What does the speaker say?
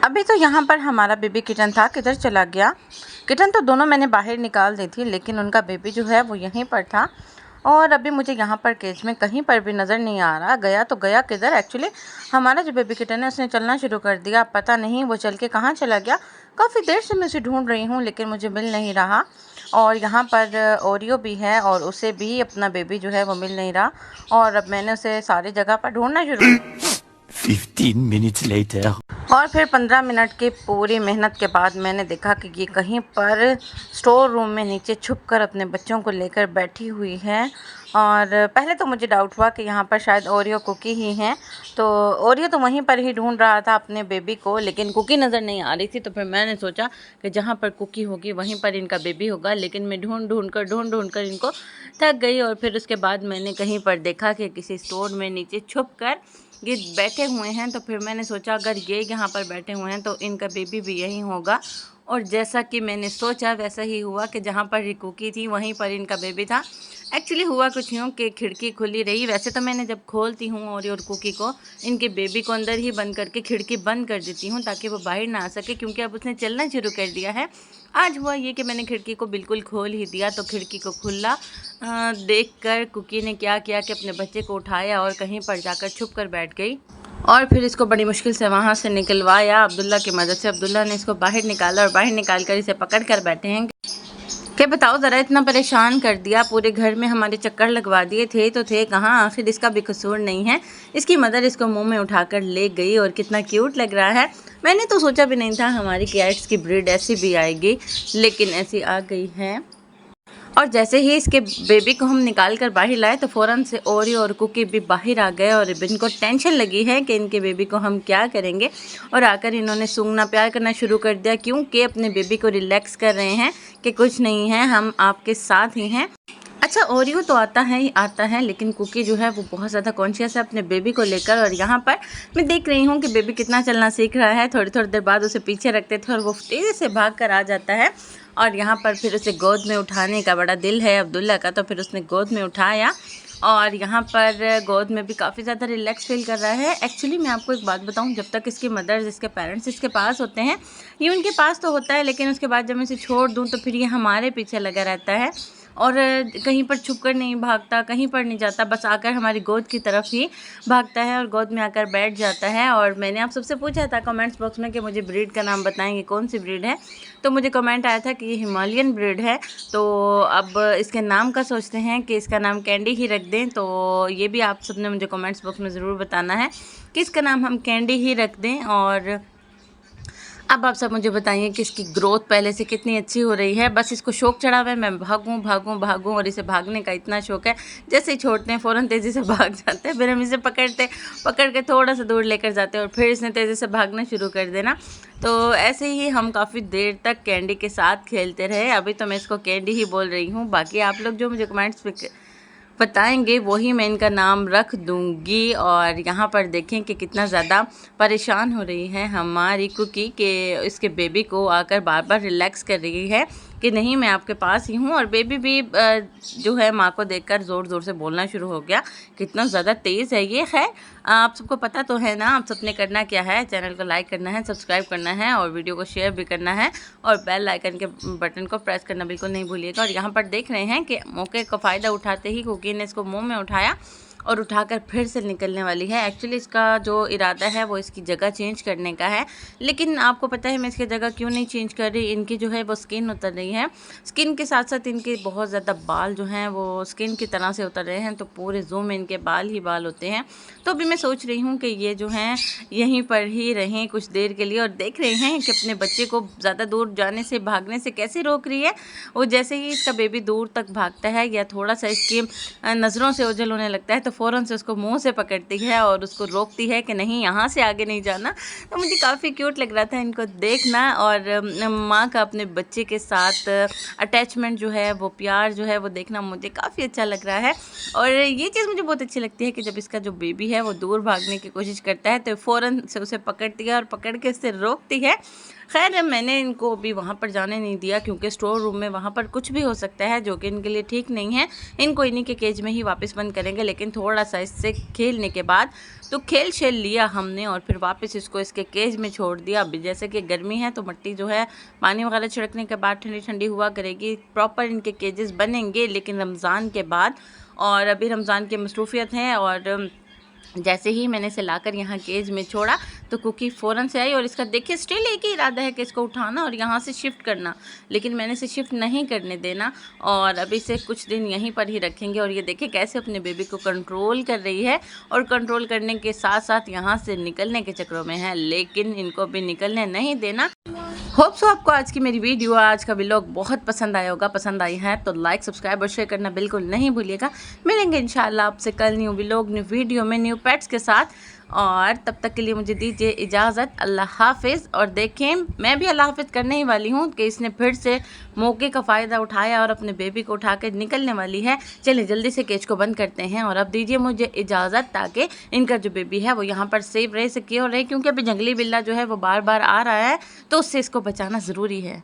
अभी तो यहाँ पर हमारा बेबी किटन था, किधर चला गया? किटन तो दोनों मैंने बाहर निकाल दी थी, लेकिन उनका बेबी जो है वो यहीं पर था। और अभी मुझे यहाँ पर केज में कहीं पर भी नज़र नहीं आ रहा। गया तो गया किधर? एक्चुअली हमारा जो बेबी किटन है उसने चलना शुरू कर दिया। पता नहीं वो चल के कहाँ चला गया। काफ़ी देर से मैं उसे ढूंढ रही हूँ, लेकिन मुझे मिल नहीं रहा। और यहाँ पर ओरियो भी है और उसे भी अपना बेबी जो है वो मिल नहीं रहा। और अब मैंने उसे सारी जगह पर ढूंढना शुरू 15 minutes later. और फिर 15 मिनट की पूरी मेहनत के बाद मैंने देखा कि ये कहीं पर स्टोर रूम में नीचे छुपकर अपने बच्चों को लेकर बैठी हुई है। और पहले तो मुझे डाउट हुआ कि यहाँ पर शायद ओरियो कुकी ही हैं। तो ओरियो तो वहीं पर ही ढूंढ रहा था अपने बेबी को, लेकिन कुकी नज़र नहीं आ रही थी। तो फिर मैंने सोचा कि जहाँ पर कुकी होगी वहीं पर इनका बेबी होगा। लेकिन मैं ढूंढ ढूंढ कर इनको थक गई। और फिर उसके बाद मैंने कहीं पर देखा कि किसी स्टोर में नीचे छुप कर ये बैठे हुए हैं। तो फिर मैंने सोचा अगर ये यहाँ पर बैठे हुए हैं तो इनका बेबी भी यहीं होगा। और जैसा कि मैंने सोचा वैसा ही हुआ कि जहाँ पर ये कुकी थी वहीं पर इनका बेबी था। एक्चुअली हुआ कुछ यूँ कि खिड़की खुली रही। वैसे तो मैंने जब खोलती हूँ और कुकी को, इनके बेबी को अंदर ही बंद करके खिड़की बंद कर देती हूँ ताकि वो बाहर ना आ सके, क्योंकि अब उसने चलना शुरू कर दिया है। आज हुआ ये कि मैंने खिड़की को बिल्कुल खोल ही दिया तो खिड़की को खुला देखकर कुकी ने क्या किया कि अपने बच्चे को उठाया और कहीं पर जाकर छुप कर बैठ गई। और फिर इसको बड़ी मुश्किल से वहाँ से निकलवाया अब्दुल्ला की मदद से। अब्दुल्ला ने इसको बाहर निकाला और बाहर निकाल कर इसे पकड़ कर बैठे हैं कि बताओ ज़रा, इतना परेशान कर दिया, पूरे घर में हमारे चक्कर लगवा दिए, थे तो थे कहाँ, आखिर इसका भी कसूर नहीं है। इसकी मदर इसको मुंह में उठाकर ले गई और कितना क्यूट लग रहा है। मैंने तो सोचा भी नहीं था हमारी कैट्स की ब्रीड ऐसी भी आएगी, लेकिन ऐसी आ गई है। और जैसे ही इसके बेबी को हम निकाल कर बाहर लाए तो फ़ौरन से ओरियो और कुकी भी बाहर आ गए। और इनको टेंशन लगी है कि इनके बेबी को हम क्या करेंगे। और आकर इन्होंने सूंघना प्यार करना शुरू कर दिया, क्योंकि अपने बेबी को रिलैक्स कर रहे हैं कि कुछ नहीं है, हम आपके साथ ही हैं। अच्छा, ओरियो तो आता है ही आता है, लेकिन कुकी जो है वो बहुत ज़्यादा कॉन्शियस है अपने बेबी को लेकर। और यहाँ पर मैं देख रही हूँ कि बेबी कितना चलना सीख रहा है। थोड़ी थोड़ी देर बाद उसे पीछे रखते थे और वो तेज़ी से भाग कर आ जाता है। और यहाँ पर फिर उसे गोद में उठाने का बड़ा दिल है अब्दुल्ला का, तो फिर उसने गोद में उठाया। और यहाँ पर गोद में भी काफ़ी ज़्यादा रिलैक्स फील कर रहा है। एक्चुअली मैं आपको एक बात बताऊँ, जब तक इसकी मदर्स, इसके पेरेंट्स इसके पास होते हैं, ये उनके पास तो होता है, लेकिन उसके बाद जब मैं इसे छोड़ दूँ तो फिर ये हमारे पीछे लगा रहता है और कहीं पर छुप कर नहीं भागता, कहीं पर नहीं जाता, बस आकर हमारी गोद की तरफ ही भागता है और गोद में आकर बैठ जाता है। और मैंने आप सबसे पूछा था कमेंट्स बॉक्स में कि मुझे ब्रीड का नाम बताएंगे कौन सी ब्रीड है, तो मुझे कमेंट आया था कि ये हिमालयन ब्रीड है। तो अब इसके नाम का सोचते हैं कि इसका नाम कैंडी ही रख दें। तो ये भी आप सबने मुझे कमेंट्स बॉक्स में ज़रूर बताना है कि इसका नाम हम कैंडी ही रख दें। और अब आप सब मुझे बताइए कि इसकी ग्रोथ पहले से कितनी अच्छी हो रही है। बस इसको शौक चढ़ा हुआ है, मैं भागूं भागूं भागूं, और इसे भागने का इतना शौक है, जैसे ही छोड़ते हैं फ़ौरन तेज़ी से भाग जाते हैं। फिर हम इसे पकड़ के थोड़ा सा दूर लेकर जाते हैं और फिर इसने तेज़ी से भागना शुरू कर देना। तो ऐसे ही हम काफ़ी देर तक कैंडी के साथ खेलते रहे। अभी तो मैं इसको कैंडी ही बोल रही हूँ, बाकी आप लोग जो मुझे कमेंट्स में बताएंगे वही मैं इनका नाम रख दूंगी। और यहाँ पर देखें कि कितना ज़्यादा परेशान हो रही है हमारी कुकी के इसके बेबी को आकर बार बार रिलैक्स कर रही है कि नहीं मैं आपके पास ही हूँ। और बेबी भी जो है माँ को देखकर ज़ोर ज़ोर से बोलना शुरू हो गया। कितना ज़्यादा तेज़ है ये। खैर, आप सबको पता तो है ना, आप सबने करना क्या है, चैनल को लाइक करना है, सब्सक्राइब करना है और वीडियो को शेयर भी करना है और बेल आइकन के बटन को प्रेस करना बिल्कुल नहीं भूलिएगा। और यहाँ पर देख रहे हैं कि मौके का फ़ायदा उठाते ही कुकी ने इसको मुँह में उठाया और उठाकर फिर से निकलने वाली है। एक्चुअली इसका जो इरादा है वो इसकी जगह चेंज करने का है, लेकिन आपको पता है मैं इसकी जगह क्यों नहीं चेंज कर रही। इनकी जो है वो स्किन उतर रही है, स्किन के साथ साथ इनके बहुत ज़्यादा बाल जो हैं वो स्किन की तरह से उतर रहे हैं, तो पूरे ज़ू में इनके बाल ही बाल होते हैं। तो अभी मैं सोच रही हूँ कि ये जो हैं यहीं पर ही रहें कुछ देर के लिए। और देख रहे हैं कि अपने बच्चे को ज़्यादा दूर जाने से, भागने से कैसे रोक रही है। वो जैसे ही इसका बेबी दूर तक भागता है या थोड़ा सा इसकी नज़रों से ओझल होने लगता है तो फ़ौरन से उसको मुंह से पकड़ती है और उसको रोकती है कि नहीं, यहाँ से आगे नहीं जाना। तो मुझे काफ़ी क्यूट लग रहा था इनको देखना। और माँ का अपने बच्चे के साथ अटैचमेंट जो है वो, प्यार जो है वो देखना मुझे काफ़ी अच्छा लग रहा है। और ये चीज़ मुझे बहुत अच्छी लगती है कि जब इसका जो बेबी है वो दूर भागने की कोशिश करता है तो फ़ौरन से उसे पकड़ती है और पकड़ के उससे रोकती है। खैर, मैंने इनको अभी वहाँ पर जाने नहीं दिया क्योंकि स्टोर रूम में वहाँ पर कुछ भी हो सकता है जो कि इनके लिए ठीक नहीं है। इनको इन्हीं के केज में ही वापस बंद करेंगे, लेकिन थोड़ा सा इससे खेलने के बाद तो खेल शेल लिया हमने और फिर वापस इसको इसके केज में छोड़ दिया। अभी जैसे कि गर्मी है तो मिट्टी जो है पानी वगैरह छिड़कने के बाद ठंडी ठंडी हुआ करेगी, प्रॉपर इनके केजेस बनेंगे लेकिन रमज़ान के बाद। और अभी रमज़ान की मसरूफियत हैं और जैसे ही मैंने इसे लाकर यहाँ केज में छोड़ा तो कुकी फ़ौरन से आई और इसका देखिए स्टिल एक ही इरादा है कि इसको उठाना और यहाँ से शिफ्ट करना, लेकिन मैंने इसे शिफ्ट नहीं करने देना और अभी इसे कुछ दिन यहीं पर ही रखेंगे। और ये देखिए कैसे अपने बेबी को कंट्रोल कर रही है और कंट्रोल करने के साथ साथ यहाँ से निकलने के चक्रों में है, लेकिन इनको भी निकलने नहीं देना। होप सो आपको आज की मेरी वीडियो, आज का व्लॉग बहुत पसंद आया होगा। पसंद आई है तो लाइक सब्सक्राइब और शेयर करना बिल्कुल नहीं भूलिएगा। मिलेंगे इंशाल्लाह आपसे कल न्यू व्लॉग न्यू वीडियो में न्यू पेट्स के साथ, और तब तक के लिए मुझे दीजिए इजाज़त। अल्लाह हाफिज़। और देखें मैं भी अल्लाह हाफिज़ करने ही वाली हूँ कि इसने फिर से मौके का फ़ायदा उठाया और अपने बेबी को उठा कर निकलने वाली है। चलिए जल्दी से केज को बंद करते हैं और अब दीजिए मुझे इजाज़त ताकि इनका जो बेबी है वो यहाँ पर सेफ रहे, सिक्योर रहे, क्योंकि अभी जंगली बिल्ला जो है वो बार बार आ रहा है तो उससे इसको बचाना ज़रूरी है।